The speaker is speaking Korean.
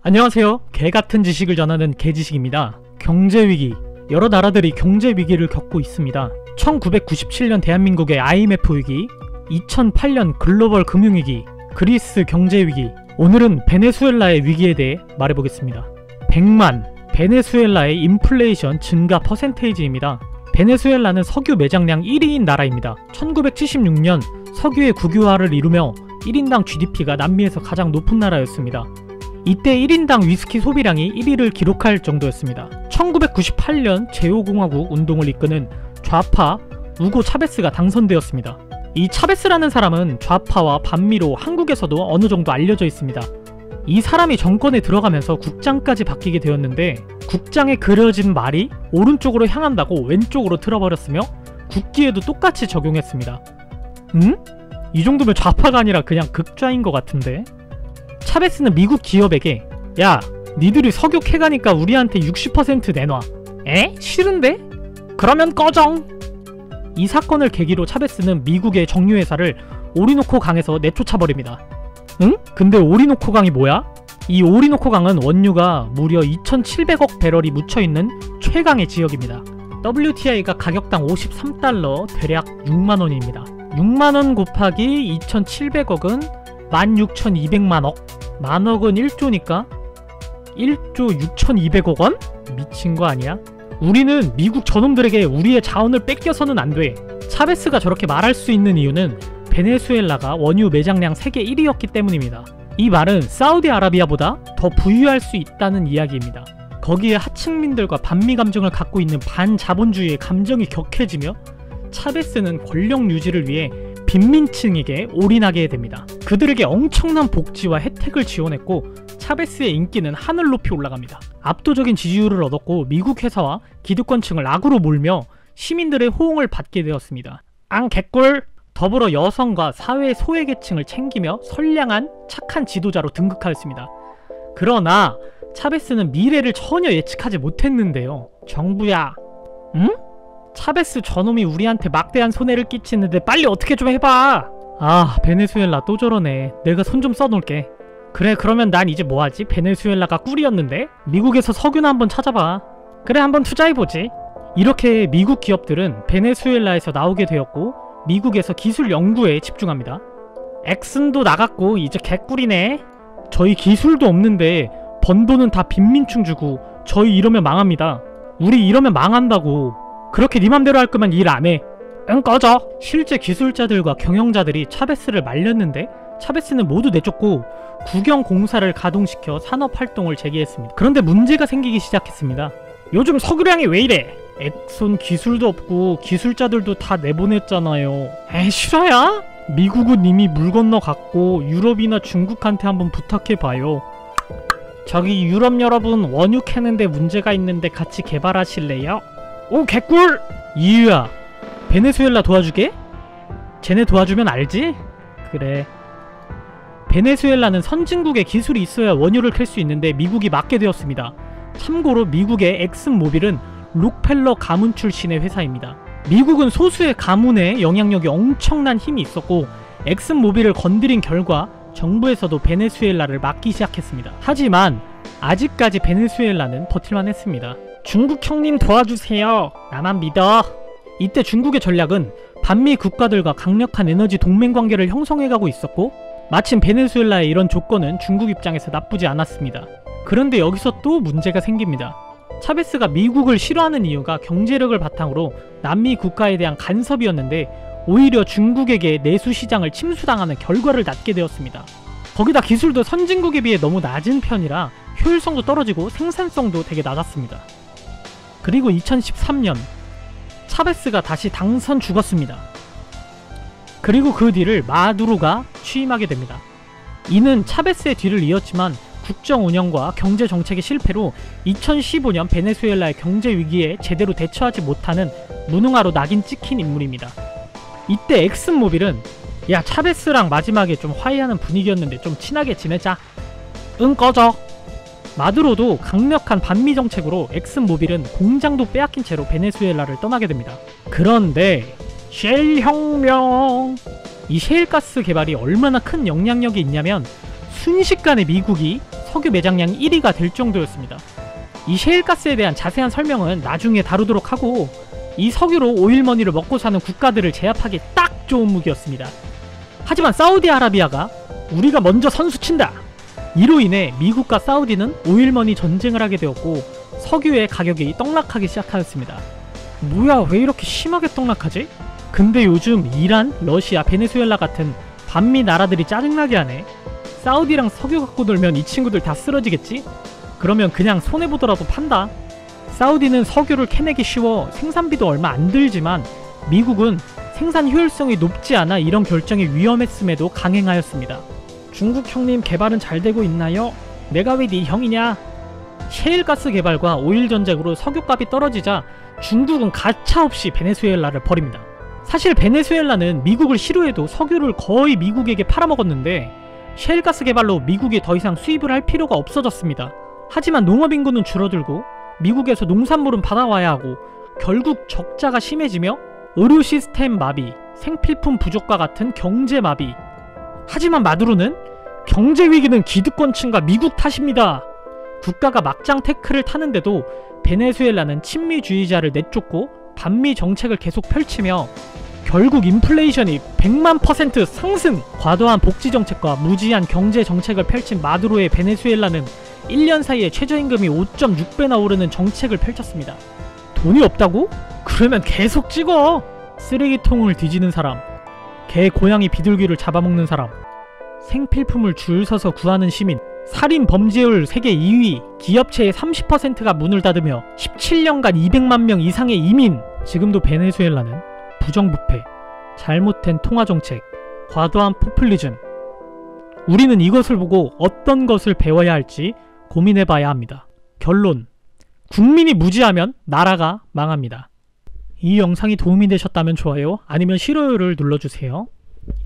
안녕하세요. 개같은 지식을 전하는 개지식입니다. 경제위기. 여러 나라들이 경제위기를 겪고 있습니다. 1997년 대한민국의 IMF 위기, 2008년 글로벌 금융위기, 그리스 경제위기. 오늘은 베네수엘라의 위기에 대해 말해보겠습니다. 100만, 베네수엘라의 인플레이션 증가 퍼센테이지입니다. 베네수엘라는 석유 매장량 1위인 나라입니다. 1976년 석유의 국유화를 이루며 1인당 GDP가 남미에서 가장 높은 나라였습니다. 이때 1인당 위스키 소비량이 1위를 기록할 정도였습니다. 1998년 제5공화국 운동을 이끄는 좌파 우고 차베스가 당선되었습니다. 이 차베스라는 사람은 좌파와 반미로 한국에서도 어느 정도 알려져 있습니다. 이 사람이 정권에 들어가면서 국장까지 바뀌게 되었는데, 국장에 그려진 말이 오른쪽으로 향한다고 왼쪽으로 틀어버렸으며 국기에도 똑같이 적용했습니다. 이 정도면 좌파가 아니라 그냥 극좌인 것 같은데? 차베스는 미국 기업에게 야, 니들이 석유 캐가니까 우리한테 60% 내놔. 에? 싫은데? 그러면 꺼정! 이 사건을 계기로 차베스는 미국의 정유회사를 오리노코 강에서 내쫓아버립니다. 응? 근데 오리노코 강이 뭐야? 이 오리노코 강은 원유가 무려 2,700억 배럴이 묻혀있는 최강의 지역입니다. WTI가 가격당 53달러, 대략 6만원입니다. 6만원 곱하기 2,700억은 16,200만억, 만억은 1조니까 1조 6,200억원? 미친거 아니야? 우리는 미국 저놈들에게 우리의 자원을 뺏겨서는 안돼. 차베스가 저렇게 말할 수 있는 이유는 베네수엘라가 원유 매장량 세계 1위였기 때문입니다. 이 말은 사우디아라비아보다 더 부유할 수 있다는 이야기입니다. 거기에 하층민들과 반미 감정을 갖고 있는 반자본주의의 감정이 격해지며 차베스는 권력 유지를 위해 빈민층에게 올인하게 됩니다. 그들에게 엄청난 복지와 혜택을 지원했고 차베스의 인기는 하늘 높이 올라갑니다. 압도적인 지지율을 얻었고 미국 회사와 기득권층을 악으로 몰며 시민들의 호응을 받게 되었습니다. 개꿀! 더불어 여성과 사회 소외계층을 챙기며 선량한 착한 지도자로 등극하였습니다. 그러나 차베스는 미래를 전혀 예측하지 못했는데요. 정부야, 응? 차베스 저놈이 우리한테 막대한 손해를 끼치는데 빨리 어떻게 좀 해봐. 베네수엘라 또 저러네. 내가 손 좀 써놓을게. 그래, 그러면 난 이제 뭐하지? 베네수엘라가 꿀이었는데? 미국에서 석유나 한번 찾아봐. 그래, 한번 투자해보지. 이렇게 미국 기업들은 베네수엘라에서 나오게 되었고 미국에서 기술 연구에 집중합니다. 엑슨도 나갔고 이제 개꿀이네. 저희 기술도 없는데 번 돈은 다 빈민층 주고 저희 이러면 망합니다. 우리 이러면 망한다고. 그렇게 니 맘대로 할 거면 일 안 해. 꺼져! 실제 기술자들과 경영자들이 차베스를 말렸는데 차베스는 모두 내쫓고 국영공사를 가동시켜 산업활동을 재개했습니다. 그런데 문제가 생기기 시작했습니다. 요즘 석유량이 왜 이래? 엑손 기술도 없고 기술자들도 다 내보냈잖아요. 싫어야? 미국은 이미 물 건너갔고 유럽이나 중국한테 한번 부탁해봐요. 저기 유럽 여러분, 원유 캐는데 문제가 있는데 같이 개발하실래요? 오, 개꿀! 이유야, 베네수엘라 도와주게? 쟤네 도와주면 알지? 그래. 베네수엘라는 선진국의 기술이 있어야 원유를 캘 수 있는데 미국이 막게 되었습니다. 참고로 미국의 엑슨모빌은 록펠러 가문 출신의 회사입니다. 미국은 소수의 가문에 영향력이 엄청난 힘이 있었고 엑슨모빌을 건드린 결과 정부에서도 베네수엘라를 막기 시작했습니다. 하지만 아직까지 베네수엘라는 버틸만 했습니다. 중국 형님 도와주세요. 나만 믿어. 이때 중국의 전략은 반미 국가들과 강력한 에너지 동맹관계를 형성해가고 있었고 마침 베네수엘라의 이런 조건은 중국 입장에서 나쁘지 않았습니다. 그런데 여기서 또 문제가 생깁니다. 차베스가 미국을 싫어하는 이유가 경제력을 바탕으로 남미 국가에 대한 간섭이었는데 오히려 중국에게 내수 시장을 침수당하는 결과를 낳게 되었습니다. 거기다 기술도 선진국에 비해 너무 낮은 편이라 효율성도 떨어지고 생산성도 되게 낮았습니다. 그리고 2013년 차베스가 다시 당선 죽었습니다. 그리고 그 뒤를 마두로가 취임하게 됩니다. 이는 차베스의 뒤를 이었지만 국정 운영과 경제 정책의 실패로 2015년 베네수엘라의 경제 위기에 제대로 대처하지 못하는 무능화로 낙인 찍힌 인물입니다. 이때 엑슨모빌은 야, 차베스랑 마지막에 좀 화해하는 분위기였는데 좀 친하게 지내자. 꺼져. 마두로도 강력한 반미 정책으로 엑슨모빌은 공장도 빼앗긴 채로 베네수엘라를 떠나게 됩니다. 그런데 셰일 혁명! 이 셰일가스 개발이 얼마나 큰 영향력이 있냐면 순식간에 미국이 석유 매장량 1위가 될 정도였습니다. 이 셰일가스에 대한 자세한 설명은 나중에 다루도록 하고, 이 석유로 오일머니를 먹고 사는 국가들을 제압하기 딱 좋은 무기였습니다. 하지만 사우디아라비아가 우리가 먼저 선수친다! 이로 인해 미국과 사우디는 오일머니 전쟁을 하게 되었고 석유의 가격이 떡락하기 시작하였습니다. 뭐야, 왜 이렇게 심하게 떡락하지? 근데 요즘 이란, 러시아, 베네수엘라 같은 반미 나라들이 짜증나게 하네. 사우디랑 석유 갖고 놀면 이 친구들 다 쓰러지겠지? 그러면 그냥 손해보더라도 판다. 사우디는 석유를 캐내기 쉬워 생산비도 얼마 안 들지만 미국은 생산 효율성이 높지 않아 이런 결정이 위험했음에도 강행하였습니다. 중국 형님 개발은 잘 되고 있나요? 내가 왜 네 형이냐? 셰일가스 개발과 오일 전쟁으로 석유값이 떨어지자 중국은 가차없이 베네수엘라를 버립니다. 사실 베네수엘라는 미국을 싫어해도 석유를 거의 미국에게 팔아먹었는데 셰일가스 개발로 미국이 더 이상 수입을 할 필요가 없어졌습니다. 하지만 농업인구는 줄어들고 미국에서 농산물은 받아와야 하고 결국 적자가 심해지며 의료 시스템 마비, 생필품 부족과 같은 경제 마비. 하지만 마두로는 경제 위기는 기득권층과 미국 탓입니다. 국가가 막장 태클을 타는데도 베네수엘라는 친미주의자를 내쫓고 반미 정책을 계속 펼치며 결국 인플레이션이 100만% 상승! 과도한 복지 정책과 무지한 경제 정책을 펼친 마두로의 베네수엘라는 1년 사이에 최저임금이 5.6배나 오르는 정책을 펼쳤습니다. 돈이 없다고? 그러면 계속 찍어! 쓰레기통을 뒤지는 사람, 개 고양이 비둘기를 잡아먹는 사람, 생필품을 줄 서서 구하는 시민, 살인 범죄율 세계 2위, 기업체의 30%가 문을 닫으며 17년간 200만 명 이상의 이민. 지금도 베네수엘라는 부정부패, 잘못된 통화정책, 과도한 포퓰리즘. 우리는 이것을 보고 어떤 것을 배워야 할지 고민해봐야 합니다. 결론, 국민이 무지하면 나라가 망합니다. 이 영상이 도움이 되셨다면 좋아요, 아니면 싫어요를 눌러주세요.